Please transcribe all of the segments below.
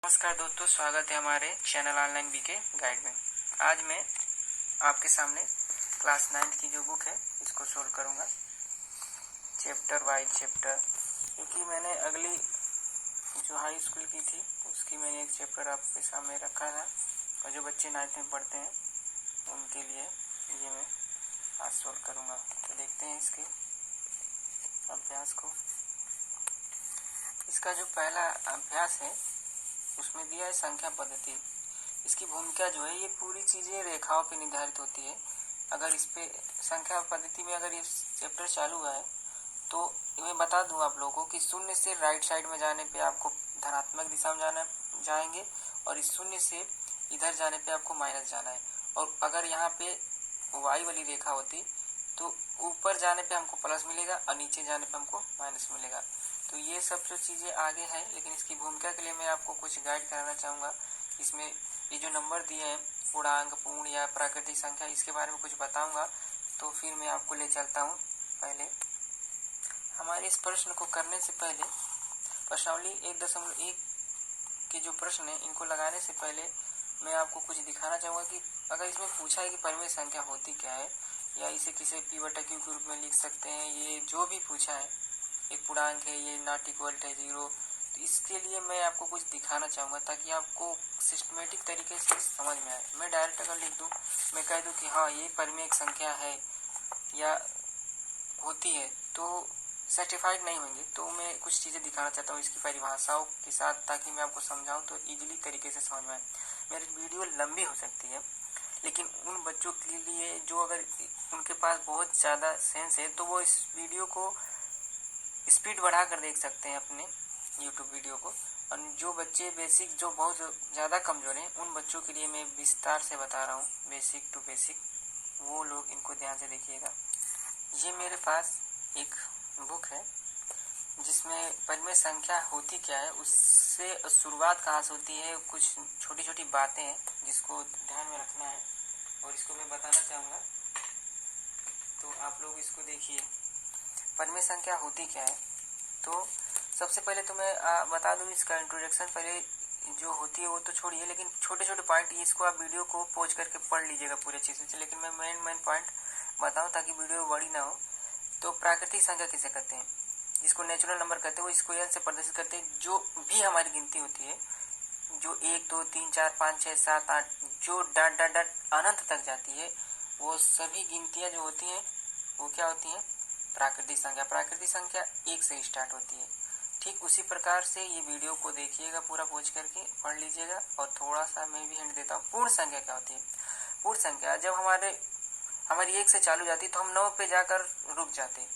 नमस्कार दोस्तों, स्वागत है हमारे चैनल ऑनलाइन बीके गाइड में। आज मैं आपके सामने क्लास 9 की जो बुक है इसको सोल्व करूंगा चैप्टर वाइज चैप्टर, क्योंकि मैंने अगली जो हाई स्कूल की थी उसकी मैंने एक चैप्टर आपके सामने रखा था और जो बच्चे 9th में पढ़ते हैं उनके लिए ये मैं आज सोल्व करूंगा। तो देखते हैं इसके अभ्यास को। इसका जो पहला अभ्यास है उसमें दिया है संख्या पद्धति। इसकी भूमिका जो है, ये पूरी चीज़ें रेखाओं पे निर्धारित होती है। अगर इस पे संख्या पद्धति में अगर ये चैप्टर चालू है तो मैं बता दूं आप लोगों को कि शून्य से राइट साइड में जाने पे आपको धनात्मक दिशा में जाएंगे और इस शून्य से इधर जाने पे आपको माइनस जाना है। और अगर यहाँ पे वाई वाली रेखा होती तो ऊपर जाने पे हमको प्लस मिलेगा और नीचे जाने पे हमको माइनस मिलेगा। तो ये सब जो चीज़ें आगे हैं, लेकिन इसकी भूमिका के लिए मैं आपको कुछ गाइड कराना चाहूँगा। इसमें ये जो नंबर दिए हैं पूर्णांक, पूर्ण या प्राकृतिक संख्या, इसके बारे में कुछ बताऊँगा। तो फिर मैं आपको ले चलता हूँ। पहले हमारे इस प्रश्न को करने से पहले प्रश्नावली 1.1 के जो प्रश्न है इनको लगाने से पहले मैं आपको कुछ दिखाना चाहूँगा कि अगर इसमें पूछा है कि परिमेय संख्या होती क्या है, या इसे किसी p/q के रूप में लिख सकते हैं, ये जो भी पूछा है, एक पूर्णांक है, ये नॉट इक्वल है 0, तो इसके लिए मैं आपको कुछ दिखाना चाहूँगा ताकि आपको सिस्टमेटिक तरीके से समझ में आए। मैं डायरेक्ट अगर लिख दूँ, मैं कह दूँ कि हाँ ये परिमेय संख्या है या होती है, तो सर्टिफाइड नहीं होंगे। तो मैं कुछ चीज़ें दिखाना चाहता हूँ इसकी परिभाषाओं के साथ, ताकि मैं आपको समझाऊँ तो इजीली तरीके से समझ में आए। मेरी वीडियो लंबी हो सकती है, लेकिन उन बच्चों के लिए जो अगर उनके पास बहुत ज़्यादा सेंस है तो वो इस वीडियो को स्पीड बढ़ा कर देख सकते हैं अपने यूट्यूब वीडियो को। और जो बच्चे बेसिक जो बहुत ज़्यादा कमज़ोर हैं उन बच्चों के लिए मैं विस्तार से बता रहा हूँ, बेसिक टू बेसिक, वो लोग इनको ध्यान से देखिएगा। ये मेरे पास एक बुक है जिसमें परिमेय संख्या होती क्या है, उससे शुरुआत कहाँ से होती है, कुछ छोटी छोटी बातें हैं जिसको ध्यान में रखना है और इसको मैं बताना चाहूँगा। तो आप लोग इसको देखिए, परिमेय संख्या होती क्या है। तो सबसे पहले तो मैं बता दूँ इसका इंट्रोडक्शन। पहले जो होती है वो तो छोड़िए, लेकिन छोटे छोटे पॉइंट इसको आप वीडियो को पॉज करके पढ़ लीजिएगा पूरे चीज़ से, लेकिन मैं मेन पॉइंट बताऊँ ताकि वीडियो बड़ी ना हो। तो प्राकृतिक संख्या किसे कहते हैं, जिसको नेचुरल नंबर कहते हैं, वो स्क्वायर से प्रदर्शित करते हैं। जो भी हमारी गिनती होती है, जो 1 2 3 4 5 6 7 8 जो डॉट डॉट डॉट अनंत तक जाती है, वो सभी गिनतियाँ जो होती हैं वो क्या होती हैं, प्राकृतिक संख्या। प्राकृतिक संख्या 1 से स्टार्ट होती है। ठीक उसी प्रकार से ये वीडियो को देखिएगा, पूरा पहुँच करके पढ़ लीजिएगा। और थोड़ा सा मैं भी हिंट देता हूँ। पूर्ण संख्या क्या होती है। पूर्ण संख्या जब हमारी 1 से चालू जाती तो हम 9 पे जाकर रुक जाते।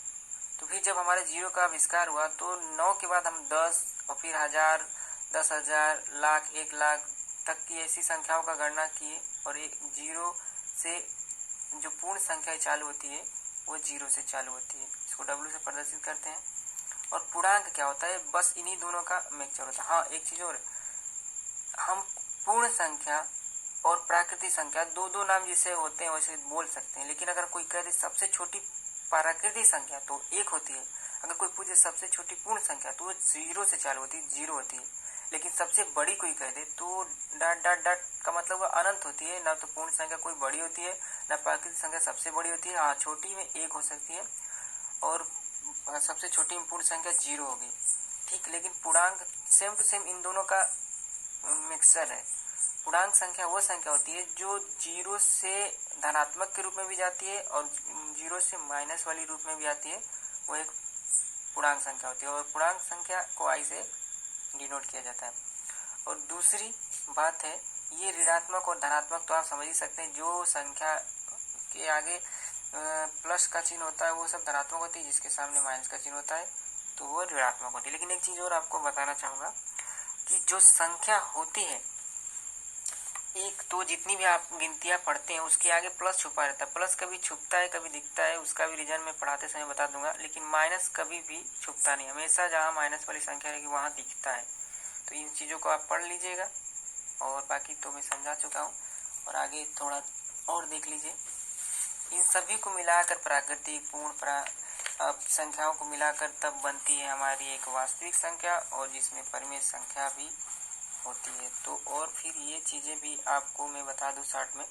तो फिर जब हमारे 0 का आविष्कार हुआ तो 9 के बाद हम 10 और फिर 1000, 10,000, लाख, 1 लाख तक की ऐसी संख्याओं का गणना किए। और 0 से जो पूर्ण संख्या चालू होती है वो 0 से चालू होती है, इसको W से प्रदर्शित करते हैं। और पूर्णांक क्या होता है, बस इन्हीं दोनों का मिक्सचर होता है। हाँ, एक चीज़ और, हम पूर्ण संख्या और प्राकृतिक संख्या दो नाम जिसे होते हैं वैसे बोल सकते हैं, लेकिन अगर कोई कह दे सबसे छोटी प्राकृतिक संख्या तो 1 होती है। अगर कोई पूछे सबसे छोटी पूर्ण संख्या तो वो 0 से चालू होती है, 0 होती है। लेकिन सबसे बड़ी कोई कह दे तो डॉट डॉट डॉट का मतलब वो अनंत होती है। ना तो पूर्ण संख्या कोई बड़ी होती है, ना प्राकृतिक संख्या सबसे बड़ी होती है। हाँ, छोटी में 1 हो सकती है और सबसे छोटी में पूर्ण संख्या 0 होगी। ठीक, लेकिन पूर्णांक सेम टू सेम इन दोनों का मिक्सर है। पूर्णांक संख्या वो संख्या होती है जो 0 से धनात्मक के रूप में भी जाती है और 0 से माइनस वाली रूप में भी आती है, वो एक पूर्णांक संख्या होती है। और पूर्णांक संख्या को आई से डिनोट किया जाता है। और दूसरी बात है, ये ऋणात्मक और धनात्मक तो आप समझ ही सकते हैं। जो संख्या के आगे प्लस का चिन्ह होता है वो सब धनात्मक होती है, जिसके सामने माइनस का चिन्ह होता है तो वो ऋणात्मक होती है। लेकिन एक चीज़ और आपको बताना चाहूँगा कि जो संख्या होती है, एक तो जितनी भी आप गिनतियाँ पढ़ते हैं उसके आगे प्लस छुपा रहता है। प्लस कभी छुपता है कभी दिखता है, उसका भी रीजन मैं पढ़ाते समय बता दूंगा। लेकिन माइनस कभी भी छुपता नहीं, हमेशा जहाँ माइनस वाली संख्या रहेगी वहाँ दिखता है। तो इन चीज़ों को आप पढ़ लीजिएगा और बाकी तो मैं समझा चुका हूँ। और आगे थोड़ा और देख लीजिए। इन सभी को मिलाकर प्राकृतिक पूर्ण संख्याओं को मिलाकर तब बनती है हमारी एक वास्तविक संख्या, और जिसमें परिमेय संख्या भी होती है। तो और फिर ये चीज़ें भी आपको मैं बता दूं शॉर्ट में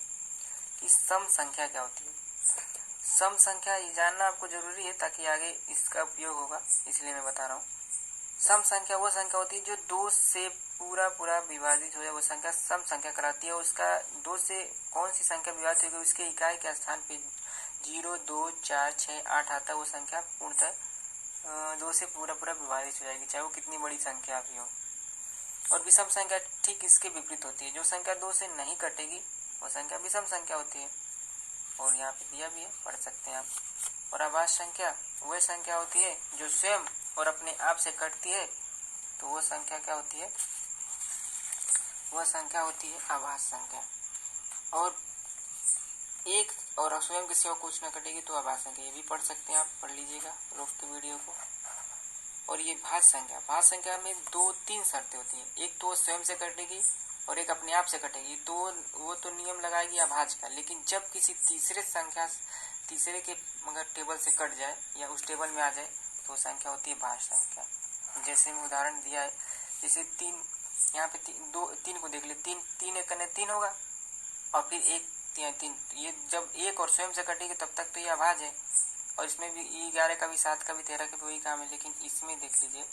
कि सम संख्या क्या होती है। सम संख्या ये जानना आपको जरूरी है ताकि आगे इसका उपयोग होगा, इसलिए मैं बता रहा हूँ। सम संख्या वो संख्या होती है जो 2 से पूरा विभाजित हो जाए, वो संख्या सम संख्या कहलाती है। उसका 2 से कौन सी संख्या विभाजित होगी उसके इकाई के स्थान पे 0, 2, 4, 6, 8 आता है, वो संख्या पूर्णतः 2 से पूरा विभाजित हो जाएगी, चाहे वो कितनी बड़ी संख्या भी हो। और विषम संख्या ठीक इसके विपरीत होती है, जो संख्या 2 से नहीं कटेगी वो संख्या विषम संख्या होती है। और यहाँ पे दिया भी है, पढ़ सकते हैं आप। और अभाज्य संख्या वह संख्या होती है जो स्वयं और अपने आप से कटती है, तो वो संख्या क्या होती है, वह संख्या होती है अभाज्य संख्या। और एक और स्वयं किसी और कुछ न कटेगी तो अभाज्य संख्या, ये भी पढ़ सकते हैं आप, पढ़ लीजिएगा रोक के वीडियो को। और ये भाज्य संख्या में 2-3 शर्तें होती हैं, एक तो स्वयं से कटेगी और एक अपने आप से कटेगी, तो वो तो नियम लगाएगी अभाज्य का। लेकिन जब किसी तीसरे के मगर टेबल से कट जाए या उस टेबल में आ जाए तो संख्या होती है भाज्य संख्या। जैसे मैं उदाहरण दिया है, जैसे 3, यहाँ पे 3 को देख ले, 3 एक कने 3 होगा और फिर 1 3, ये जब एक और स्वयं से कटेगी तब तक तो ये अभाज्य है। और इसमें भी 11 का भी 7 का भी 13 का भी वही काम है। लेकिन इसमें देख लीजिए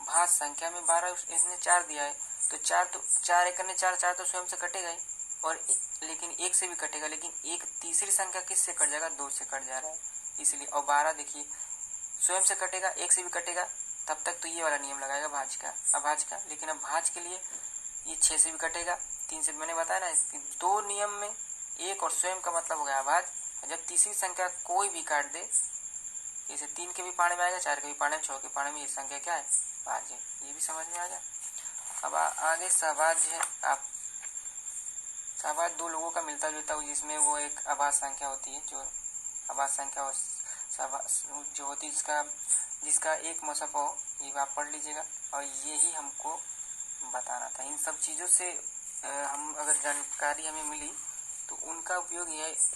भाज्य संख्या में 12 इसने 4 दिया है, तो 4 एक कने 4 तो स्वयं से कटेगा ही, और लेकिन 1 से भी कटेगा, लेकिन एक तीसरी संख्या किस से कट जाएगा, 2 से कट जा रहा है इसलिए। और 12 देखिए स्वयं से कटेगा, 1 से भी कटेगा, तब तक तो ये वाला नियम लगाएगा अभाज्य का। लेकिन अब भाज्य के लिए ये 6 से भी कटेगा, 3 से, मैंने बताया ना 2 नियम में एक और स्वयं का मतलब हो गया अभाज्य। जब तीसरी संख्या कोई भी काट दे, जैसे 3 के भी पाने में आएगा, 4 के भी पाने में, 6 के पाने में, ये संख्या क्या है, भाज्य है। ये भी समझ में आ गया। अब आगे सहभाज्य है। आप सहभाज्य 2 लोगों का मिलता जुलता हो, जिसमें वो एक अभाज्य संख्या होती है, जो अभाज्य संख्या और जो होती है जिसका एक मसफ हो, ये आप पढ़ लीजिएगा। और यही हमको बताना था। इन सब चीज़ों से हम अगर जानकारी हमें मिली तो उनका उपयोग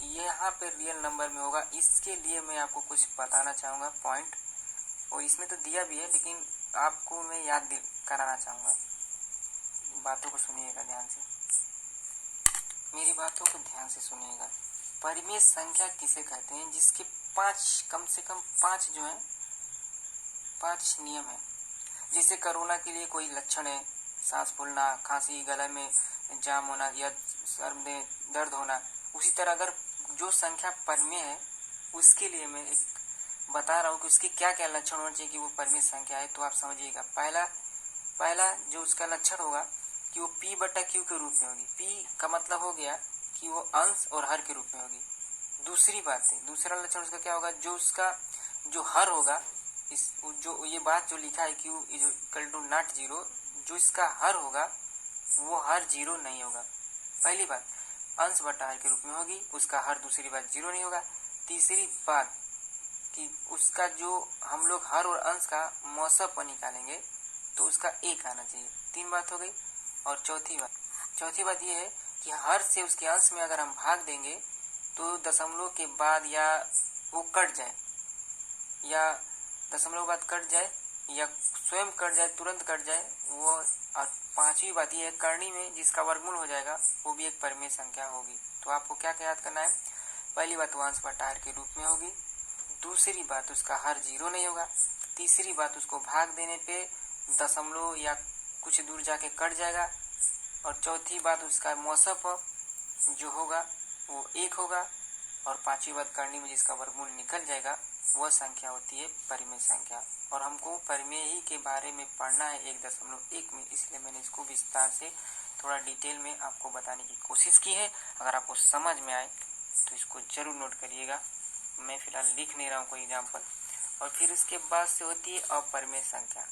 यहाँ पे रियल नंबर में होगा। इसके लिए मैं आपको कुछ बताना चाहूँगा पॉइंट, और इसमें तो दिया भी है लेकिन आपको मैं याद कराना चाहूँगा। बातों को सुनिएगा ध्यान से, मेरी बातों को ध्यान से सुनिएगा। परिमेय संख्या किसे कहते हैं, जिसके 5 कम से कम 5 जो है 5 नियम है। जैसे कोरोना के लिए कोई लक्षण है, सांस फूलना, खांसी, गले में जाम होना या सर में दर्द होना, उसी तरह अगर जो संख्या परिमेय है उसके लिए मैं एक बता रहा हूँ कि उसके क्या क्या लक्षण होने चाहिए कि वो परिमेय संख्या है। तो आप समझिएगा, पहला जो उसका लक्षण होगा कि वो P/Q के रूप में होगी। P का मतलब हो गया कि वो अंश और हर के रूप में होगी। दूसरा लक्षण उसका क्या होगा, जो उसका जो हर होगा, जो ये बात जो लिखा है कि इक्वल टू नॉट 0, जो इसका हर होगा वो हर 0 नहीं होगा। पहली बात अंश बटा हर के रूप में होगी, उसका हर दूसरी बात 0 नहीं होगा। तीसरी बात कि उसका जो हम लोग हर और अंश का मौसम निकालेंगे तो उसका 1 आना चाहिए। 3 बात हो गई। और चौथी बात ये है कि हर से उसके अंश में अगर हम भाग देंगे तो दशमलव के बाद या वो कट जाए, या दशमलव बाद कट जाए, या स्वयं कट जाए, तुरंत कट जाए वो। और 5वीं बात ये है, करनी में जिसका वर्गमूल हो जाएगा वो भी एक परिमेय संख्या होगी। तो आपको क्या याद करना है, पहली बात अंश बटा हर के रूप में होगी, दूसरी बात उसका हर 0 नहीं होगा, तीसरी बात उसको भाग देने पे दशमलव या कुछ दूर जाके कट जाएगा, और चौथी बात उसका मौसम जो होगा वो 1 होगा, और 5वीं बात करनी में जिसका वर्गमूल निकल जाएगा वह संख्या होती है परिमेय संख्या। और हमको परिमेय ही के बारे में पढ़ना है 1.1 में, इसलिए मैंने इसको विस्तार से थोड़ा डिटेल में आपको बताने की कोशिश की है। अगर आपको समझ में आए तो इसको जरूर नोट करिएगा। मैं फिलहाल लिख नहीं रहा हूँ कोई एग्जाम्पल। और फिर उसके बाद से होती है अपरिमेय संख्या।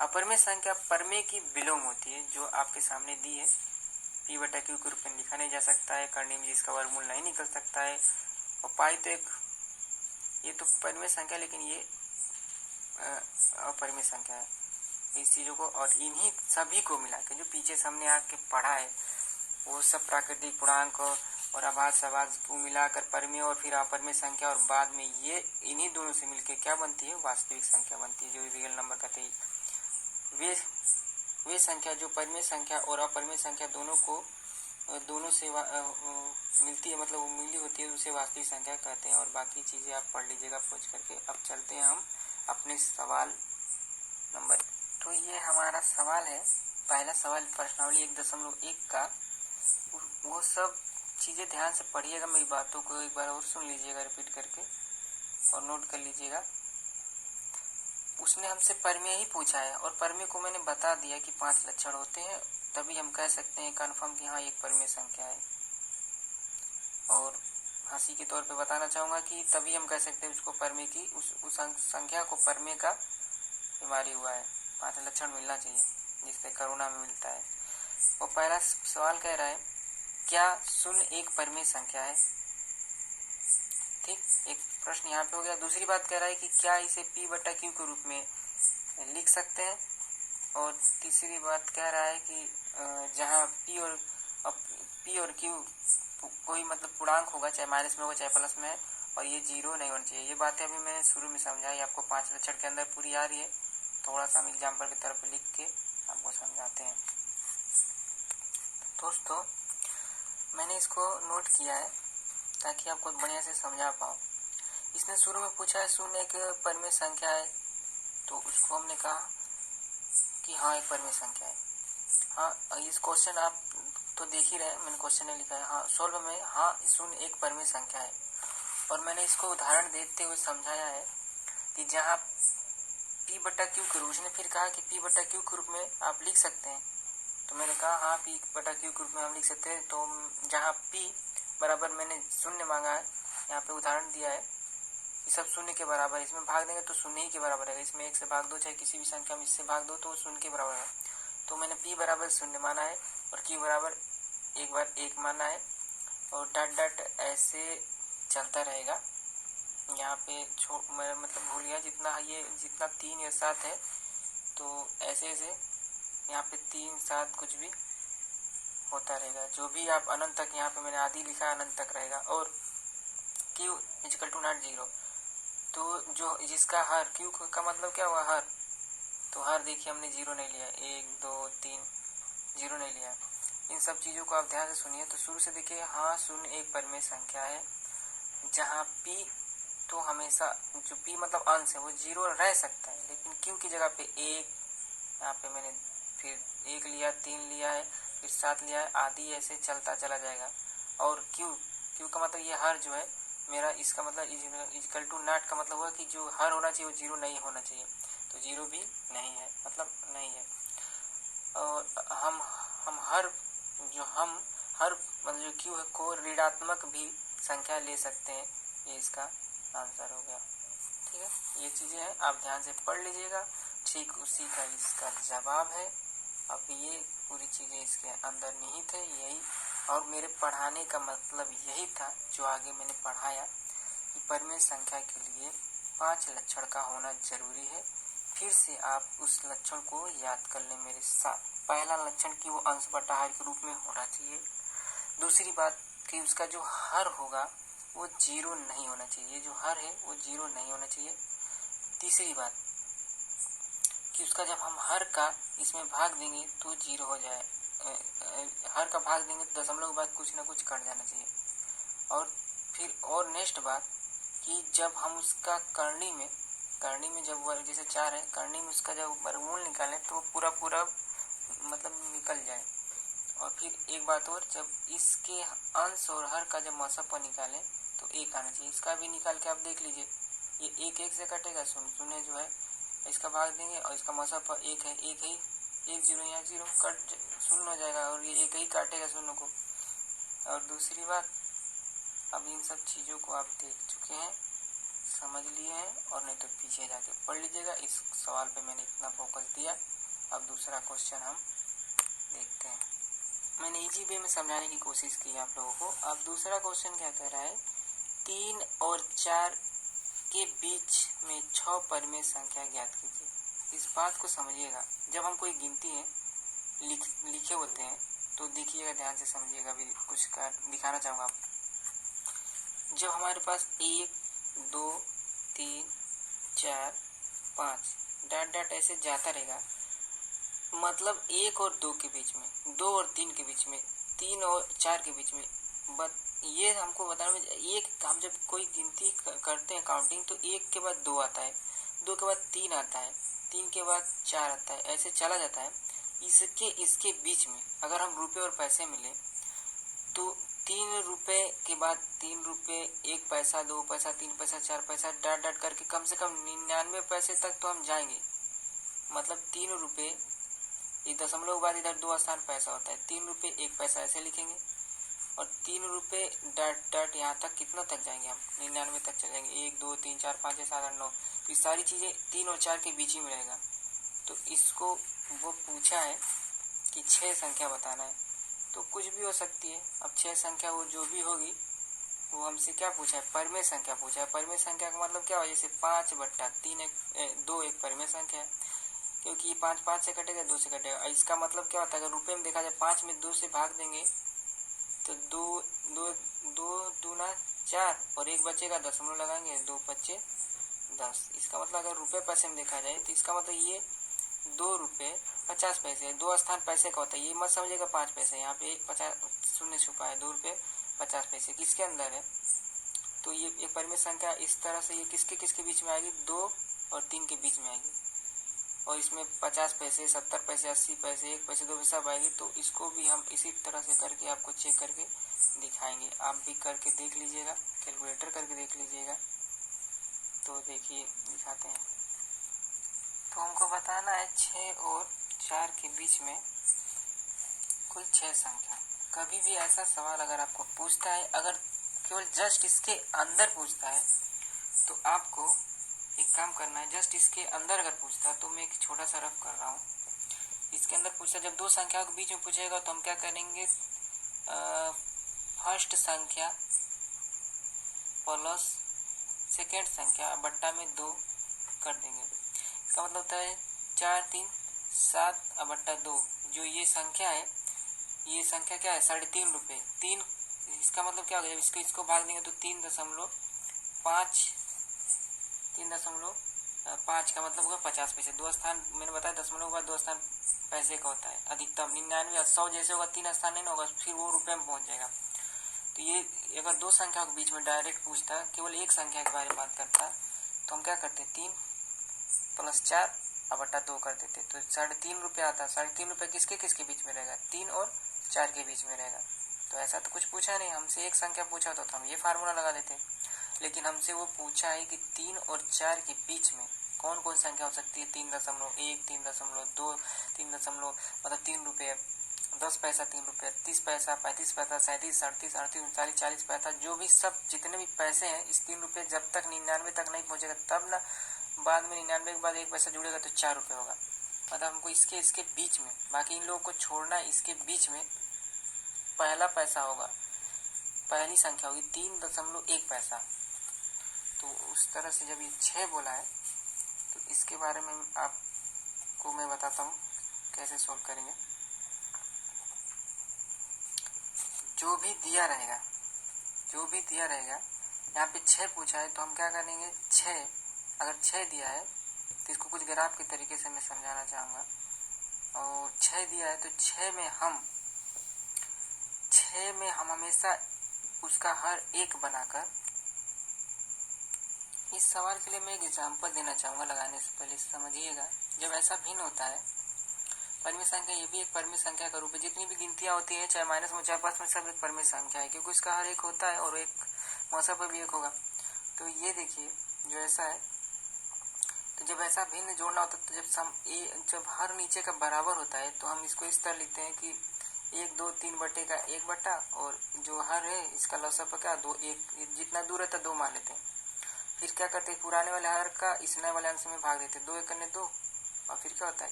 अपरिमेय संख्या परिमेय की विलोम होती है, जो आपके सामने दी है। P/Q के रूप में लिखा नहीं जा सकता है, करने में जिसका वर्गमूल नहीं निकल सकता है, और पाई तो एक ये तो परिमेय संख्या, लेकिन ये अपरिमेय संख्या है। इस चीज़ों को और इन्हीं सभी को मिला के जो पीछे सामने आके पढ़ा है वो सब प्राकृतिक पूर्णांक और अभाज्य सहभाज्य को मिलाकर परिमेय और फिर अपरिमेय संख्या, और बाद में ये इन्हीं दोनों से मिलके क्या बनती है, वास्तविक संख्या बनती है, जो रियल नंबर कहते हैं। वे वे संख्या जो परिमेय संख्या और अपरिमेय संख्या दोनों से मिलती है, मतलब वो मिली होती है, उसे वास्तविक संख्या कहते हैं। और बाकी चीज़ें आप पढ़ लीजिएगा खोज करके। अब चलते हैं हम अपने सवाल नंबर। तो ये हमारा सवाल है, पहला सवाल प्रश्नावली 1.1 का। वो सब चीज़ें ध्यान से पढ़िएगा, मेरी बातों को एक बार और सुन लीजिएगा रिपीट करके और नोट कर लीजिएगा। उसने हमसे परिमेय ही पूछा है और परिमेय को मैंने बता दिया कि 5 लक्षण होते हैं, तभी हम कह सकते हैं कन्फर्म कि हाँ एक परिमेय संख्या है। और हंसी के तौर पे बताना चाहूँगा कि तभी हम कह सकते हैं उसको परिमेय की, उस संख्या को परिमेय का बीमारी हुआ है। 5 लक्षण मिलना चाहिए जिससे कोरोना में मिलता है। और पहला सवाल कह रहा है, क्या 0 एक परिमेय संख्या है? ठीक, एक प्रश्न यहाँ पे हो गया। दूसरी बात कह रहा है कि क्या इसे P/Q के रूप में लिख सकते हैं? और तीसरी बात कह रहा है कि जहाँ P और Q कोई मतलब पूर्णांक होगा, चाहे माइनस में होगा चाहे प्लस में है, और ये 0 नहीं होना चाहिए। ये बातें अभी मैंने शुरू में समझाई, आपको 5 लक्षण के अंदर पूरी आ रही है। थोड़ा सा हम एग्जाम्पल की तरफ लिख के आपको समझाते हैं। दोस्तों, मैंने इसको नोट किया है ताकि आपको बढ़िया से समझा पाऊँ। इसने शुरू में पूछा है 0 एक परिमेय संख्या है, तो उसको हमने कहा कि हाँ एक परिमेय संख्या है। हाँ, इस क्वेश्चन आप तो देख ही रहे हैं, मैंने क्वेश्चन नहीं लिखा है। हाँ, सॉल्व में हाँ 0 एक परिमेय संख्या है। और मैंने इसको उदाहरण देते हुए समझाया है कि जहाँ P/Q के रूप, उसने फिर कहा कि P/Q के रूप में आप लिख सकते हैं। तो मैंने कहा हाँ P/Q के रूप में हम लिख सकते हैं। तो जहाँ P बराबर मैंने 0 मांगा है, यहाँ पे उदाहरण दिया है ये सब 0 के बराबर है, इसमें भाग देंगे तो 0 ही के बराबर है। इसमें 1 से भाग दो, चाहे किसी भी संख्या में इससे भाग दो, तो वो 0 के बराबर है। तो मैंने P बराबर 0 माना है और Q बराबर 1 माना है। और डॉट डॉट ऐसे चलता रहेगा। यहाँ पे मैं मतलब भूल गया, जितना 3 या 7 है, तो ऐसे यहाँ पे 3 7 कुछ भी होता रहेगा। जो भी आप अनंत तक, यहाँ पे मैंने आदि लिखा, अनंत तक रहेगा। और Q = 0, तो जो जिसका हर Q का मतलब क्या हुआ, हर। तो हर देखिए हमने 0 नहीं लिया, 1 2 3 0 नहीं लिया। इन सब चीज़ों को आप ध्यान से सुनिए। तो शुरू से देखिए, हाँ 0 एक परिमेय संख्या है। जहाँ P तो हमेशा जो P मतलब अंश है वो 0 रह सकता है, लेकिन Q की जगह पे 1, यहाँ पे मैंने फिर 1 लिया, 3 लिया है, फिर 7 लिया है, आदि ऐसे चलता चला जाएगा। और Q का मतलब ये हर जो है मेरा, इसका मतलब =0 का मतलब हुआ कि जो हर होना चाहिए वो 0 नहीं होना चाहिए। तो 0 भी नहीं है, मतलब नहीं है। और हम हर मतलब जो Q है को ऋणात्मक भी संख्या ले सकते हैं। ये इसका आंसर हो गया। ठीक है, ये चीज़ें हैं, आप ध्यान से पढ़ लीजिएगा। ठीक उसी का इसका जवाब है। अब ये पूरी चीज़ें इसके अंदर निहित है यही, और मेरे पढ़ाने का मतलब यही था जो आगे मैंने पढ़ाया कि परिमेय संख्या के लिए 5 लक्षण का होना जरूरी है। फिर से आप उस लक्षण को याद कर लें मेरे साथ। पहला लक्षण कि वो अंश बटा हर के रूप में होना चाहिए। दूसरी बात कि उसका जो हर होगा वो 0 नहीं होना चाहिए, ये जो हर है वो 0 नहीं होना चाहिए। तीसरी बात कि उसका जब हम हर का इसमें भाग देंगे तो 0 हो जाए, हर का भाग देंगे तो दशमलव के बाद कुछ ना कुछ कट जाना चाहिए। और फिर और नेक्स्ट बात कि जब हम उसका करनी में जब वर्ग जैसे 4 है, करनी में उसका जब वर्गमूल निकालें तो पूरा मतलब निकल जाए। और फिर एक बात और, जब इसके अंश और हर का जब मसफ़ निकालें तो 1 आना चाहिए। इसका भी निकाल के आप देख लीजिए, ये 1 से कटेगा, 0 जो है इसका भाग देंगे और इसका मसफ़ 1 है, 1 0 यहाँ 0 कट 0 हो जाएगा, और ये 1 ही काटेगा 0 को। और दूसरी बात, अब इन सब चीज़ों को आप देख चुके हैं, समझ लिए हैं, और नहीं तो पीछे जाके पढ़ लीजिएगा। इस सवाल पे मैंने इतना फोकस दिया। अब दूसरा क्वेश्चन हम देखते हैं। मैंने इजी वे में समझाने की कोशिश की आप लोगों को। अब दूसरा क्वेश्चन क्या कह रहा है, 3 और 4 के बीच में 6 परिमेय संख्या ज्ञात कीजिए। इस बात को समझिएगा, जब हम कोई गिनती है लिखे होते हैं तो देखिएगा, ध्यान से समझिएगा। अभी कुछ दिखाना चाहूँगा आपको। जब हमारे पास 1 2 3 4 5 डॉट डॉट ऐसे जाता रहेगा, मतलब 1 और 2 के बीच में, 2 और 3 के बीच में, 3 और 4 के बीच में। ये हमको बताना में, एक हम जब कोई गिनती करते हैं काउंटिंग, तो 1 के बाद 2 आता है, 2 के बाद 3 आता है, 3 के बाद 4 आता है, ऐसे चला जाता है। इसके बीच में अगर हम रुपए और पैसे मिले तो 3 रुपए के बाद 3 रुपए, 1 पैसा, 2 पैसा, 3 पैसा, 4 पैसा, डाट डाट करके कम से कम 99 पैसे तक तो हम जाएंगे। मतलब 3 रुपए, ये दशमलव के बाद इधर 2 स्थान पैसा होता है, 3 रुपए 1 पैसा ऐसे लिखेंगे, और 3 रुपए डाट डाट यहाँ तक कितना तक जाएंगे हम, 99 तक चले जाएंगे। 1 2 3 4 5 6 7 8 9, तो ये सारी चीज़ें 3 और 4 के बीच ही में रहेगा। तो इसको वो पूछा है कि 6 संख्या बताना है, तो कुछ भी हो सकती है। अब 6 संख्या वो जो भी होगी, वो हमसे क्या पूछा है, परिमेय संख्या पूछा है। परिमेय संख्या का मतलब क्या हो, जैसे 5/3 2 एक परिमेय संख्या है, क्योंकि ये 5 से कटेगा, 2 से कटेगा। इसका मतलब क्या होता है, अगर रुपए में देखा जाए 5 में 2 से भाग देंगे तो 2 दूना 4, और 1 बचेगा, दशमलव लगाएंगे, 2 बचे 10। इसका मतलब अगर रुपए पैसे में देखा जाए तो इसका मतलब ये 2 रुपये 50 पैसे, 2 स्थान पैसे का होता है, ये मत समझिएगा 5 पैसे, यहाँ पे 50 शून्य छुपा है, 2 रुपये 50 पैसे किसके अंदर है। तो ये एक परिमेय संख्या इस तरह से ये किसके बीच में आएगी, 2 और 3 के बीच में आएगी, और इसमें 50 पैसे, 70 पैसे, 80 पैसे, 1 पैसे, 2 पैसा आएगी। तो इसको भी हम इसी तरह से करके आपको चेक करके दिखाएंगे, आप भी करके देख लीजिएगा, कैलकुलेटर करके देख लीजिएगा। तो देखिए दिखाते हैं। तो हमको बताना है 6 और 4 के बीच में कुल 6 संख्या। कभी भी ऐसा सवाल अगर आपको पूछता है, अगर केवल जस्ट इसके अंदर पूछता है तो आपको एक काम करना है, जस्ट इसके अंदर अगर पूछता है तो मैं एक छोटा सा रफ कर रहा हूँ। इसके अंदर पूछता है, जब 2 संख्याओं के बीच में पूछेगा तो हम क्या करेंगे, फर्स्ट संख्या प्लस सेकेंड संख्या बट्टा में 2 कर देंगे। इसका मतलब होता है 4 3 7/2। जो ये संख्या है, ये संख्या क्या है, 3.5 रुपये। 3, इसका मतलब क्या हो गया, जब इसको भाग देंगे तो 3.5 का मतलब होगा 50 पैसे। 2 स्थान मैंने बताया, दशमलव के बाद 2 स्थान पैसे का होता है अधिकतम। 99 100 जैसे होगा 3 स्थान नहीं होगा, फिर वो रुपये में पहुंच जाएगा। तो ये अगर 2 संख्या के बीच में डायरेक्ट पूछता, केवल एक संख्या के बारे में बात करता, तो हम क्या करते, 3 + 4/2 कर देते, तो 3.5 रुपये आता। 3.5 रुपये किसके बीच में रहेगा, 3 और 4 के बीच में रहेगा। तो ऐसा तो कुछ पूछा नहीं, हमसे एक संख्या पूछा तो हम ये फार्मूला लगा देते। लेकिन हमसे वो पूछा है कि 3 और 4 के बीच में कौन कौन संख्या हो सकती है, 3.1, 3.2, 3 मतलब 3 रुपये, 10 पैसा, 3 रुपये, 30 पैसा, 35 पैसा, 37, 38, 38, 39, 40 पैसा, जो भी सब जितने भी पैसे हैं, इस 3 रुपये जब तक 99 तक नहीं पहुंचेगा, तब ना बाद में 99 के बाद 1 पैसा जुड़ेगा तो 4 रुपये होगा। मतलब हमको इसके बीच में, बाकी इन लोगों को छोड़ना, इसके बीच में पहला पैसा होगा, पहली संख्या होगी 3.1 पैसा। तो उस तरह से जब ये 6 बोला है तो इसके बारे में आपको मैं बताता हूँ कैसे सोल्व करेंगे। जो भी दिया रहेगा, यहाँ पे 6 पूछा है तो हम क्या करेंगे, 6 अगर 6 दिया है तो इसको कुछ ग्राफ के तरीके से मैं समझाना चाहूँगा। और 6 दिया है तो 6 में हम हमेशा उसका हर एक बनाकर, इस सवाल के लिए मैं एक एग्जाम्पल देना चाहूँगा लगाने से पहले, समझिएगा। जब ऐसा भिन्न होता है, परिमेय संख्या ये भी एक परिमेय संख्या का रूप है। जितनी भी गिनतियाँ होती है, चाहे माइनस में चाहे प्लस में, सब एक परिमेय संख्या है, क्योंकि उसका हर एक होता है और एक मौसा पर भी एक होगा। तो ये देखिए जो ऐसा है, तो जब ऐसा भिन्न जोड़ना होता है तो जब हर नीचे का बराबर होता है तो हम इसको इस तरह लिखते हैं कि 1 2 3 बटे का 1 बटा, और जो हर है इसका लौसा पर क्या 2, 1 जितना दूर है तो 2 मान लेते हैं। फिर क्या करते हैं, पुराने वाले हर का इस नए वाले अंश में भाग देते हैं, 2 1 करने 2, और फिर क्या होता है,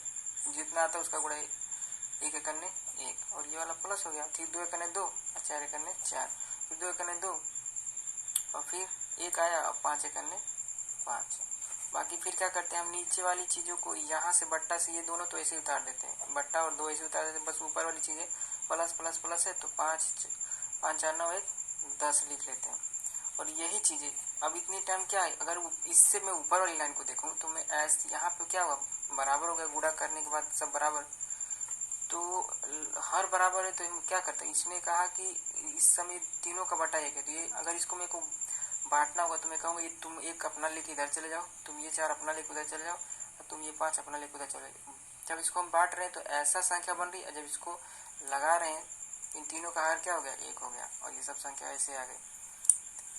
जितना आता है उसका गुणा 1 1 करने 1, और ये वाला प्लस हो गया। फिर 2 1 करने 2, 4 1 करने 4, फिर 2 1 करने 2, और फिर 1 आया, और 5 1 करने 5। बाकी फिर क्या करते हैं, हम नीचे वाली चीज़ों को यहाँ से बट्टा से, ये दोनों तो ऐसे उतार देते हैं, बट्टा और 2 ऐसे उतार देते हैं, बस ऊपर वाली चीज़ें प्लस प्लस प्लस है तो 5 5 4 9 1 10 लिख लेते हैं। और यही चीज़ें अब इतनी टाइम क्या है, अगर इससे मैं ऊपर वाली लाइन को देखूं तो मैं ऐसे यहाँ पे क्या हुआ, बराबर हो गया, गुणा करने के बाद सब बराबर, तो हर बराबर है तो हम क्या करते हैं, इसने कहा कि इस समय तीनों का बटा एक है, तो ये अगर इसको मेरे को बांटना होगा तो मैं कहूँगा ये तुम एक अपना लेके इधर चले जाओ, तुम ये 4 अपना लेके उधर चले जाओ, और तुम ये 5 अपना लेके उधर चले जाओ। जब इसको हम बांट रहे हैं तो ऐसा संख्या बन रही है, जब इसको लगा रहे हैं इन तीनों का हर क्या हो गया, 1 हो गया, और ये सब संख्या ऐसे आ गई।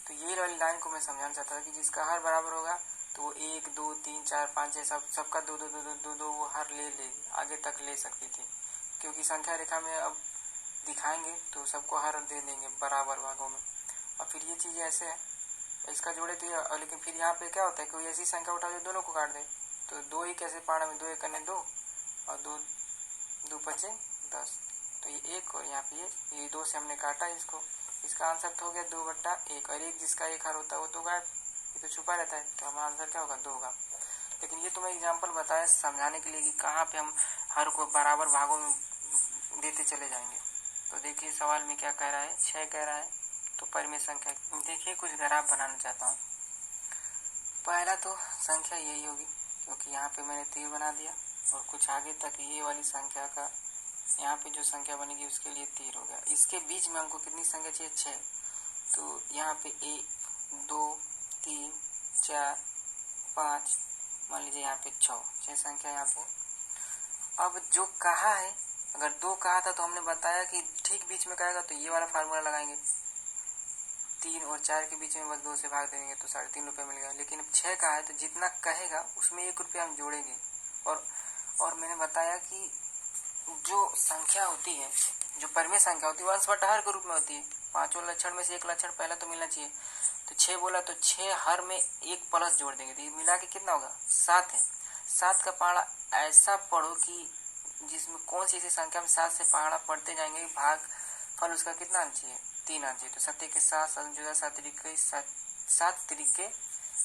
तो ये वाली लाइन को मैं समझाना चाहता था कि जिसका हर बराबर होगा तो वो 1 2 3 4 5 6 सबका 2 2 2 2 2 2 वो हर ले आगे तक ले सकती थी, क्योंकि संख्या रेखा में अब दिखाएंगे तो सबको हर दे देंगे बराबर भागों में। और फिर ये चीज़ ऐसे है, इसका जोड़े तो ये, लेकिन फिर यहाँ पे क्या होता है, कोई ऐसी संख्या उठा जो दोनों को काट दे, तो 2 ही कैसे पाड़ा में, 2 एक अन्य 2 और 2 2 5 10, तो ये 1 और यहाँ पे ये 2 से हमने काटा इसको, इसका आंसर तो हो गया 2/1, और एक जिसका एक हर होता है वो तो गायब, ये तो छुपा रहता है, तो हमारा आंसर क्या होगा, 2 होगा। लेकिन ये तो मैं एग्जाम्पल बताया समझाने के लिए कि कहाँ पे हम हर को बराबर भागों में देते चले जाएंगे। तो देखिए सवाल में क्या कह रहा है, 6 कह रहा है, तो परिमेय संख्या देखिए कुछ ग्राफ बनाना चाहता हूँ। पहला तो संख्या यही होगी, क्योंकि यहाँ पे मैंने तीर बना दिया, और कुछ आगे तक ये वाली संख्या का यहाँ पे जो संख्या बनेगी उसके लिए तीर हो गया। इसके बीच में हमको कितनी संख्या चाहिए, 6, तो यहाँ पे 1 2 3 4 5, मान लीजिए यहाँ पे 6 संख्या यहाँ पे। अब जो कहा है, अगर 2 कहा था तो हमने बताया कि ठीक बीच में कहेगा तो ये वाला फार्मूला लगाएंगे, 3 और 4 के बीच में बस 2 से भाग देंगे तो 3.5 रुपये मिल गया। लेकिन अब 6 का है तो जितना कहेगा उसमें 1 रुपया हम जोड़ेंगे। और मैंने बताया कि जो संख्या होती है, जो परिमेय संख्या होती है, वो अंश बटा हर के रूप में होती है। 5 लक्षण में से एक लक्षण पहला तो मिलना चाहिए, तो 6 बोला तो 6 हर में एक प्लस जोड़ देंगे, तो ये मिला के कितना होगा, 7 है। 7 का पहाड़ा ऐसा पढ़ो कि जिसमें कौन सी ऐसी संख्या में 7 से पहाड़ा पढ़ते जाएंगे, भाग फल उसका कितना आना चाहिए, 3 आना चाहिए। तो 7 के 7 7 21 7 तिरिके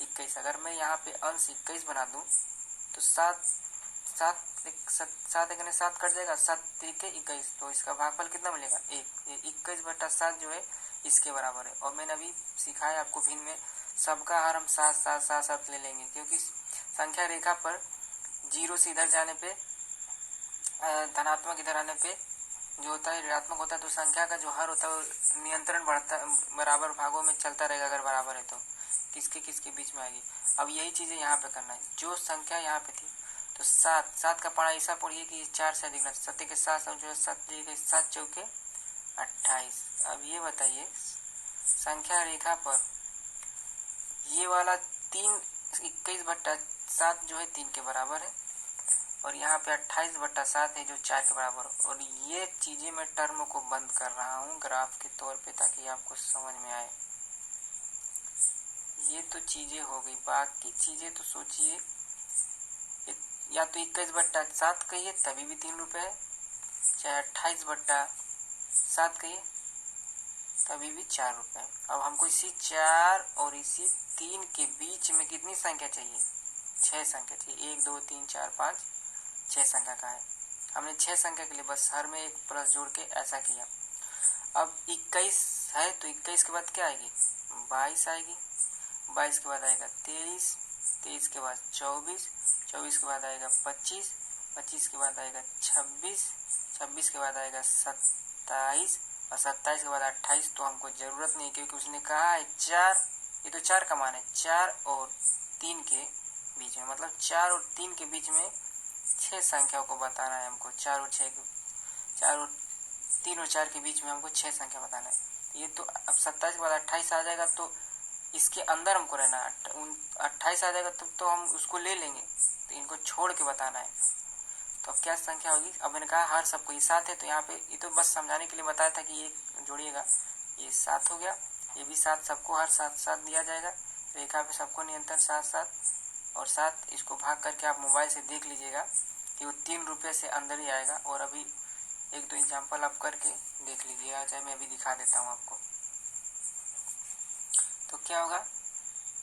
21। अगर मैं यहाँ पे अंश 21 बना दूँ तो 7 7 कट जाएगा, 7 तिरिके 21, तो इसका भागफल कितना मिलेगा, 1। ये 21/7 जो है इसके बराबर है। और मैंने अभी सिखाया आपको भिन्न में, सबका हर हम 7 7 7 7 ले लेंगे, क्योंकि संख्या रेखा पर 0 से इधर जाने पे, धनात्मक इधर आने पे जो होता है ऋणात्मक होता है, तो संख्या का जो हर होता है वो नियंत्रण बढ़ता, बराबर भागों में चलता रहेगा। अगर बराबर है तो किसके किसके बीच में आएगी। अब यही चीज़ें यहाँ पे करना है, जो संख्या यहाँ पे थी तो 7 का पढ़ा ऐसा पढ़िए कि 4 से अधिक, 7 के 7 जो 7 चौके 28। अब ये बताइए संख्या रेखा पर ये वाला 3 21/7 जो है 3 के बराबर है, और यहाँ पे 28/7 है जो 4 के बराबर। और ये चीज़ें मैं टर्म को बंद कर रहा हूँ ग्राफ के तौर पे, ताकि आपको समझ में आए। ये तो चीज़ें हो गई, बाकी चीज़ें तो सोचिए, या तो 21/7 कहिए तभी भी 3 रुपये है, चाहे 28/7 कहिए तभी भी 4 रुपये है। अब हमको इसी 4 और इसी 3 के बीच में कितनी संख्या चाहिए, 6 संख्या चाहिए। 1 2 3 4 5 6 संख्या का है। हमने 6 संख्या के लिए बस हर में एक प्लस जोड़ के ऐसा किया। अब 21 है तो 21 के बाद क्या आएगी, 22 आएगी, 22 के बाद आएगा 23, 23 के बाद 24, 24 के बाद आएगा 25, 25 के बाद आएगा 26, 26 के बाद आएगा 27, और 27 के बाद 28। तो हमको ज़रूरत नहीं, क्योंकि उसने कहा है 4, ये तो 4 का मान है, 4 और 3 के बीच में, मतलब 4 और 3 के बीच में 6 संख्याओं को बताना है हमको। 4 और 3 और 4 के बीच में हमको 6 संख्या बताना है। ये तो अब 27 के बाद 28 आ जाएगा, तो इसके अंदर हमको रहना, 28 आ जाएगा तो हम उसको ले लेंगे, तो इनको छोड़ के बताना है। तो अब क्या संख्या होगी, अब मैंने कहा हर सबको ये 7 है, तो यहाँ पे ये तो बस समझाने के लिए बताया था कि ये जोड़िएगा, ये 7 हो गया, ये भी 7, सबको हर 7 7 दिया जाएगा, रेखा पे सबको नियंत्रण 7 7 और 7। इसको भाग करके आप मोबाइल से देख लीजिएगा कि वो 3 रुपये से अंदर ही आएगा। और अभी 1 2 एग्जाम्पल आप करके देख लीजिएगा, चाहे मैं अभी दिखा देता हूँ आपको। तो क्या होगा,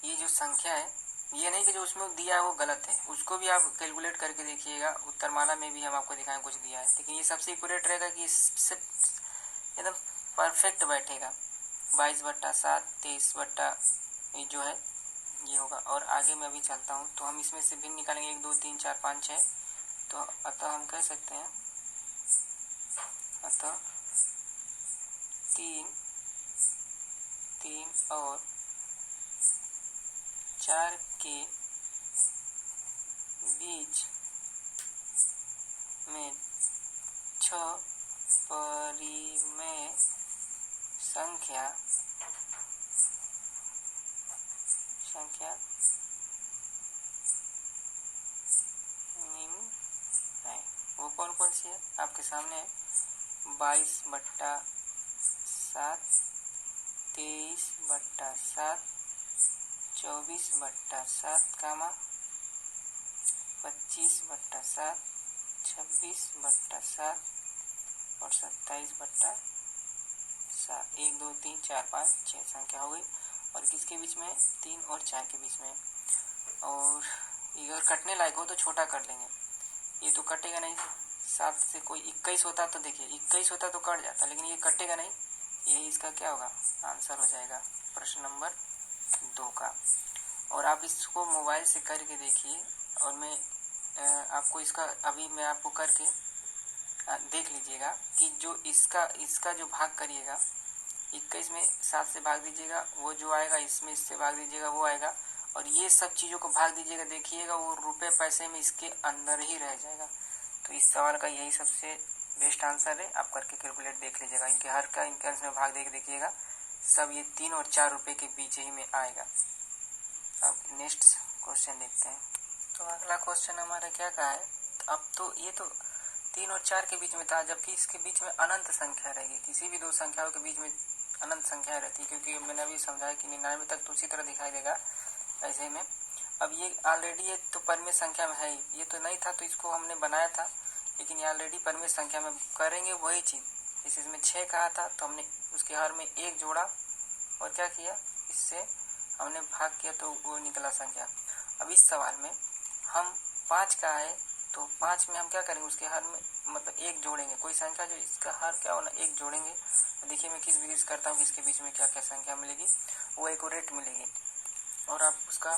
ये जो संख्या है, ये नहीं कि जो उसमें दिया है वो गलत है, उसको भी आप कैलकुलेट करके देखिएगा। उत्तरमाला में भी हम आपको दिखाएं कुछ दिया है, लेकिन ये सबसे एक्यूरेट रहेगा कि इससे एकदम परफेक्ट बैठेगा। 22/7 23 ये जो है ये होगा। और आगे मैं अभी चलता हूँ, तो हम इसमें से भिन्न निकालेंगे, 1 2 3 4 5 6। तो अतः हम कह सकते हैं अतः 3 और 4 के बीच में 6 परिमेय संख्या निम्न है। वो कौन कौन सी है आपके सामने है? 22/7, 23/7, 24/7, 25/7, 26/7 और 27/7। 1 2 3 4 5 6 संख्या हो गई। और किसके बीच में? 3 और 4 के बीच में। और अगर कटने लायक हो तो छोटा कर लेंगे, ये तो कटेगा नहीं। 7 से कोई 21 होता तो देखिए 21 होता तो कट जाता, लेकिन ये कटेगा नहीं। यही इसका क्या होगा? आंसर हो जाएगा प्रश्न नंबर 2 का। और आप इसको मोबाइल से करके देखिए, और मैं आपको इसका अभी मैं आपको करके देख लीजिएगा कि जो इसका जो भाग करिएगा, 21 में 7 से भाग दीजिएगा, वो जो आएगा इसमें इससे भाग दीजिएगा, वो आएगा। और ये सब चीज़ों को भाग दीजिएगा, देखिएगा वो रुपए पैसे में इसके अंदर ही रह जाएगा। तो इस सवाल का यही सबसे बेस्ट आंसर है। आप करके कैलकुलेट देख लीजिएगा, इनके हर का इनके अंश में भाग देख देखिएगा, सब ये 3 और 4 रुपए के बीच ही में आएगा। अब नेक्स्ट क्वेश्चन देखते हैं। तो अगला क्वेश्चन हमारा क्या कहा है? अब तो ये तो 3 और 4 के बीच में था, जबकि इसके बीच में अनंत संख्या रहेगी। किसी भी दो संख्याओं के बीच में अनंत संख्या रहती है, क्योंकि मैंने अभी समझाया कि 99 तक तो उसी तरह दिखाई देगा ऐसे में। अब ये ऑलरेडी ये तो परिमेय संख्या में है ही, ये तो नहीं था तो इसको हमने बनाया था, लेकिन ये ऑलरेडी परिमेय संख्या में करेंगे वही चीज़। जैसे इसमें 6 कहा था तो हमने उसके हर में 1 जोड़ा और क्या किया, इससे हमने भाग किया तो वो निकला संख्या। अब इस सवाल में हम 5 का है तो 5 में हम क्या करेंगे, उसके हर में मतलब 1 जोड़ेंगे। कोई संख्या जो इसका हर क्या होना 1 जोड़ेंगे। देखिए मैं किस विधि से करता हूँ कि इसके बीच में क्या क्या संख्या मिलेगी, वो एक्यूरेट मिलेगी। और आप उसका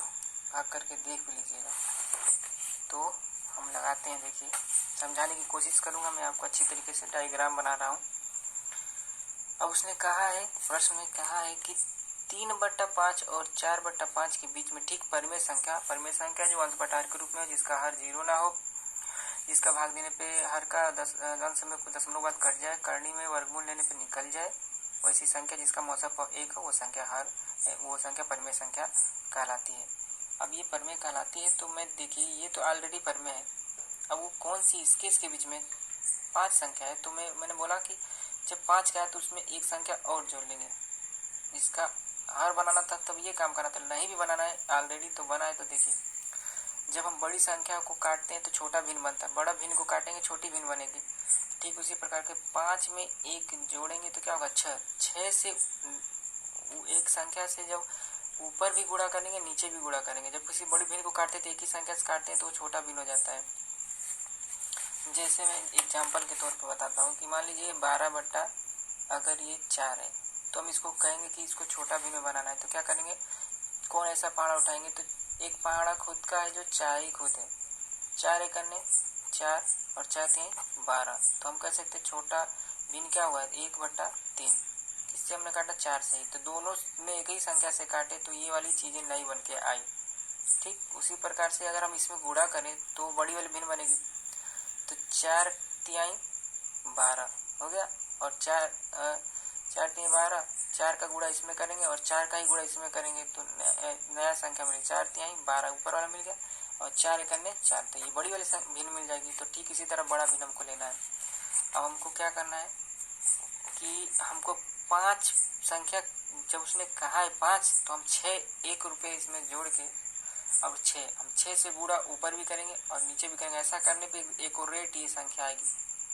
भाग करके देख भी लीजिएगा। तो हम लगाते हैं, देखिए समझाने की कोशिश करूँगा मैं आपको अच्छी तरीके से, डायग्राम बना रहा हूँ। अब उसने कहा है, प्रश्न में कहा है कि 3/5 और 4/5 के बीच में ठीक परिमेय संख्या जो अंश बटा के रूप में हो, जिसका हर 0 ना हो, जिसका भाग देने पे हर का अंश में दशमलव बाद कट जाए, करनी में वर्गमूल लेने पे निकल जाए, वैसी संख्या जिसका मौसम 1 हो, वो संख्या परिमेय संख्या कहलाती है। अब ये परिमेय कहलाती है, तो मैं देखिए ये तो ऑलरेडी परिमेय है। अब वो कौन सी इसके बीच में 5 संख्या है, तो मैंने बोला कि जब 5 का है तो उसमें एक संख्या और जोड़ लेंगे, जिसका हर बनाना था तब ये काम करना था, नहीं भी बनाना है ऑलरेडी तो बना है। तो देखिए जब हम बड़ी संख्या को काटते हैं तो छोटा भिन्न बनता है, बड़ा भिन्न को काटेंगे छोटी भिन्न बनेगी। ठीक उसी प्रकार के 5 में 1 जोड़ेंगे तो क्या होगा 6 से एक संख्या से जब ऊपर भी गुणा करेंगे नीचे भी गुणा करेंगे। जब किसी बड़ी भिन्न को काटते तो एक ही संख्या से काटते हैं तो वो छोटा भिन्न हो जाता है। जैसे मैं एग्जाम्पल के तौर पर बताता हूँ कि मान लीजिए 12 अगर ये 4 है, तो हम इसको कहेंगे कि इसको छोटा भिन्न बनाना है। तो क्या करेंगे, कौन ऐसा पहाड़ा उठाएंगे, तो एक पहाड़ा खुद का है जो 4 ही खुद है, 4 एक अन्य 4 और 4 3 12। तो हम कह सकते छोटा भिन्न क्या हुआ है 1/3, किससे हमने काटा 4 से ही, तो दोनों में एक ही संख्या से काटे तो ये वाली चीजें नहीं बन के आई। ठीक उसी प्रकार से अगर हम इसमें गुणा करें तो बड़ी वाली भिन्न बनेगी, तो 4 3 12 हो गया, और 4 3 12, 4 का गुणा इसमें करेंगे और 4 का ही गुणा इसमें करेंगे तो नया संख्या मिलेगी 4 3 12, ऊपर वाला मिल गया, और 4 एक अन्य 4, तो ये बड़ी वाली भिन्न मिल जाएगी। तो ठीक इसी तरह बड़ा भिन्न हमको लेना है। अब हमको क्या करना है कि हमको 5 संख्या, जब उसने कहा है 5 तो हम 6 1 रुपये इसमें जोड़ के, अब 6 हम 6 से गुणा ऊपर भी करेंगे और नीचे भी करेंगे। ऐसा करने पे एक और रेट ये संख्या आएगी,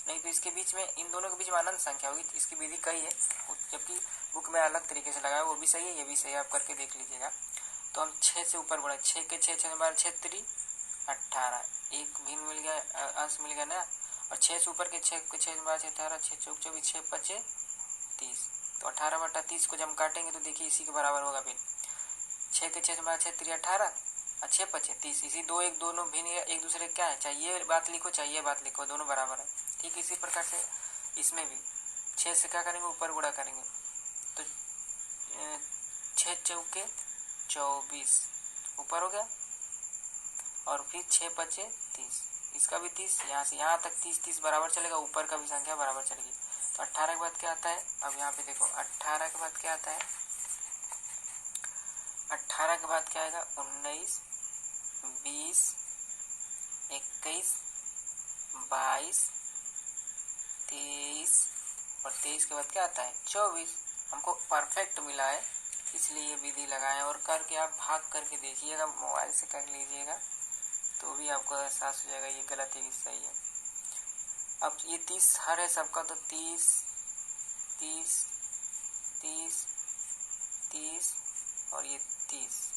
नहीं तो इसके बीच में इन दोनों के बीच में अनंत संख्या होगी। इसकी विधि कई है, जबकि बुक में अलग तरीके से लगाया, वो भी सही है ये भी सही है, आप करके देख लीजिएगा। तो हम 6 से ऊपर बढ़े, 6 के 6 6 12 6 3 18, एक भिन्न मिल गया, अंश मिल गया ना। और 6 से ऊपर के 6 के 6 12 6 18 6 चौक 24 6 5 30, तो 18/30 को जब हम काटेंगे तो देखिए इसी के बराबर होगा भिन्न। 6 के 6 12 6 3 18 और 6 5 30, इसी 2 1 दोनों भिन्न एक दूसरे क्या है, चाहिए बात लिखो चाहिए बात लिखो, दोनों बराबर है। ठीक इसी प्रकार से इसमें भी 6 से क्या करेंगे, ऊपर गुणा करेंगे, तो 6 चौके 24 ऊपर हो गया, और फिर 6 बचे 30, इसका भी 30, यहाँ से यहाँ तक 30 बराबर चलेगा, ऊपर का भी संख्या बराबर चलेगी। तो 18 के बाद क्या आता है, अब यहाँ पे देखो 18 के बाद क्या आता है, 18 के बाद क्या आएगा, 19, 20, 21, 22, 23, और 23 के बाद क्या आता है, 24। हमको परफेक्ट मिला है, इसलिए ये विधि लगाएं, और करके आप भाग करके देखिएगा, मोबाइल से कर लीजिएगा तो भी आपको एहसास हो जाएगा ये गलत है कि सही है। अब ये 30 हर है सबका, तो 30, 30, 30, 30 और ये 30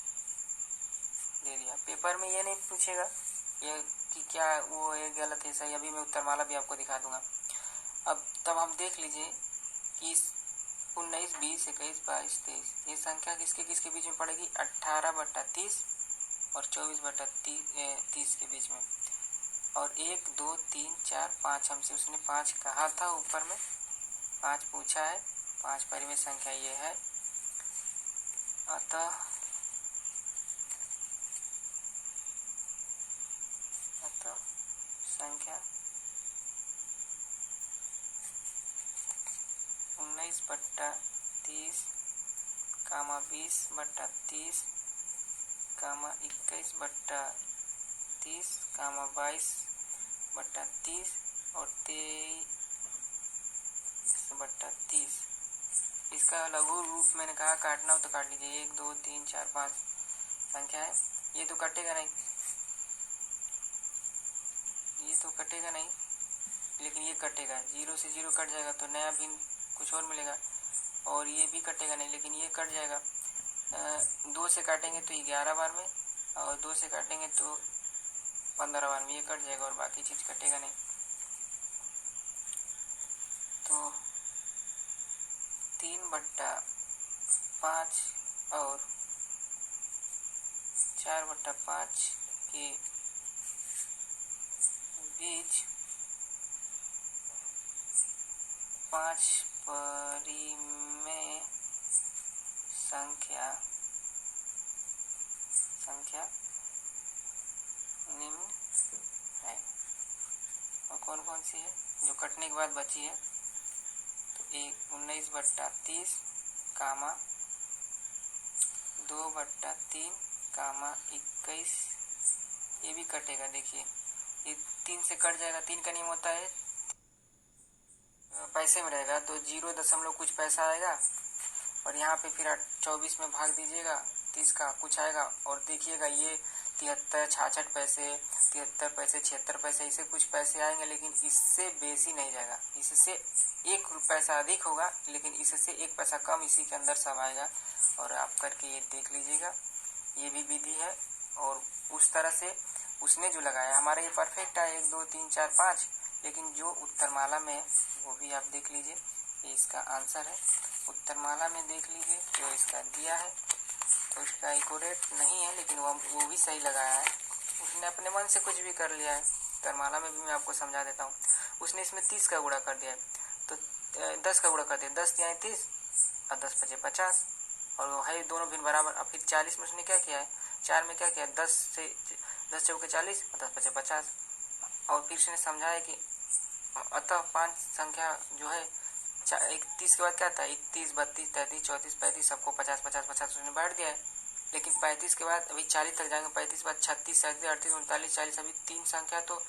दे दिया। पेपर में ये नहीं पूछेगा ये कि क्या वो है गलत है सही, अभी मैं उत्तरमाला भी आपको दिखा दूंगा। अब तब हम देख लीजिए कि 19, 20, 21, 22, 23 ये संख्या किसके किसके बीच में पड़ेगी, 18/30 और 24/30 के बीच में। और 1, 2, 3, 4, 5 हमसे उसने 5 कहा था, ऊपर में 5 पूछा है, 5 परिमेय संख्या ये है। अतः संख्या 19/30, 20/30, 21/30, 22/30 और 23/30। इसका लघु रूप मैंने कहा काटना हो तो काट लीजिए, 1, 2, 3, 4, 5 संख्या है, ये तो कटेगा नहीं, ये तो कटेगा नहीं, लेकिन ये कटेगा, 0 से 0 कट जाएगा तो नया भिन्न कुछ और मिलेगा, और ये भी कटेगा नहीं, लेकिन ये कट जाएगा। 2 से काटेंगे तो 11 बार में, और 2 से काटेंगे तो 15 बार में, ये कट जाएगा और बाकी चीज कटेगा नहीं। तो 3/5 और 4/5 के बीच 5 परिमेय संख्या निम्न है। और कौन कौन सी है जो कटने के बाद बची है, तो 19/30, 2/3, 21, ये भी कटेगा। देखिए ये 3 से कट जाएगा, 3 का नियम होता है पैसे में रहेगा, तो 0 दशमलव कुछ पैसा आएगा, और यहाँ पे फिर 24 में भाग दीजिएगा, 30 का कुछ आएगा, और देखिएगा ये 73, 66 पैसे, 73 पैसे, 76 पैसे, इसे कुछ पैसे आएंगे, लेकिन इससे बेसी नहीं जाएगा, इससे 1 पैसा अधिक होगा, लेकिन इससे 1 पैसा कम इसी के अंदर सब आएगा। और आप करके ये देख लीजिएगा, ये भी विधि है, और उस तरह से उसने जो लगाया हमारा ये परफेक्ट है, 1, 2, 3, 4, 5, लेकिन जो उत्तरमाला में है वो भी आप देख लीजिए, ये इसका आंसर है। उत्तरमाला में देख लीजिए जो इसका दिया है, तो उसका एक्यूरेट नहीं है, लेकिन वो भी सही लगाया है, उसने अपने मन से कुछ भी कर लिया है। उत्तरमाला में भी मैं आपको समझा देता हूँ, उसने इसमें 30 का गुणा कर दिया है, तो 10 का गुणा कर दिया, 10 दिया है 30 और 10 बचे 50, और वो है दोनों भिन्न बराबर। अब फिर 40 में उसने क्या किया है, 4 में क्या किया, 10 चौके 40 और 10 बचे 50, और फिर उसने समझाया कि अतः 5 संख्या जो है 31 के बाद क्या था, 31, 32, 33, 34, 35 सबको 50, 50, 50 उसने बांट दिया है। लेकिन 35 के बाद अभी 40 तक जाएंगे, 35 के बाद 36, 37, 38, 39, 40, अभी 3 संख्या, तो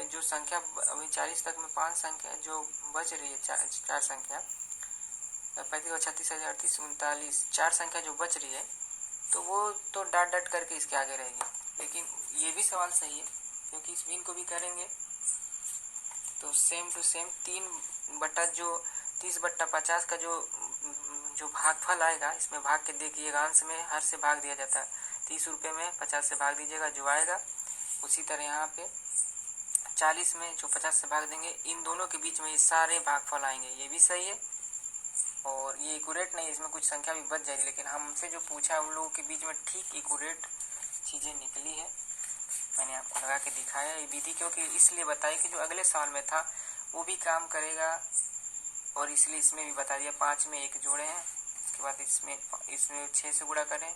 जो संख्या अभी 40 तक में 5 संख्या जो बच रही है, 4 संख्या, 35, 36, 38, 39, 4 संख्या जो बच रही है, तो वो तो डट करके इसके आगे रहेगी। लेकिन ये भी सवाल सही है, क्योंकि इस भिन्न को भी करेंगे तो सेम टू सेम 30/50 का जो भागफल आएगा, इसमें भाग के देखिएगा, अंश में हर से भाग दिया जाता है, 30 रुपये में 50 से भाग दीजिएगा जो आएगा। उसी तरह यहाँ पे 40 में जो 50 से भाग देंगे, इन दोनों के बीच में ये सारे भागफल आएंगे, ये भी सही है। और ये एक्यूरेट नहीं है, इसमें कुछ संख्या भी बच जाएगी, लेकिन हमसे जो पूछा है उन लोगों के बीच में ठीक एक्यूरेट चीज़ें निकली है, मैंने आपको लगा के दिखाया ये विधि, क्योंकि इसलिए बताई कि जो अगले साल में था वो भी काम करेगा, और इसलिए इसमें भी बता दिया 5 में 1 जोड़े हैं, इसके बाद इसमें 6 से गुणा करें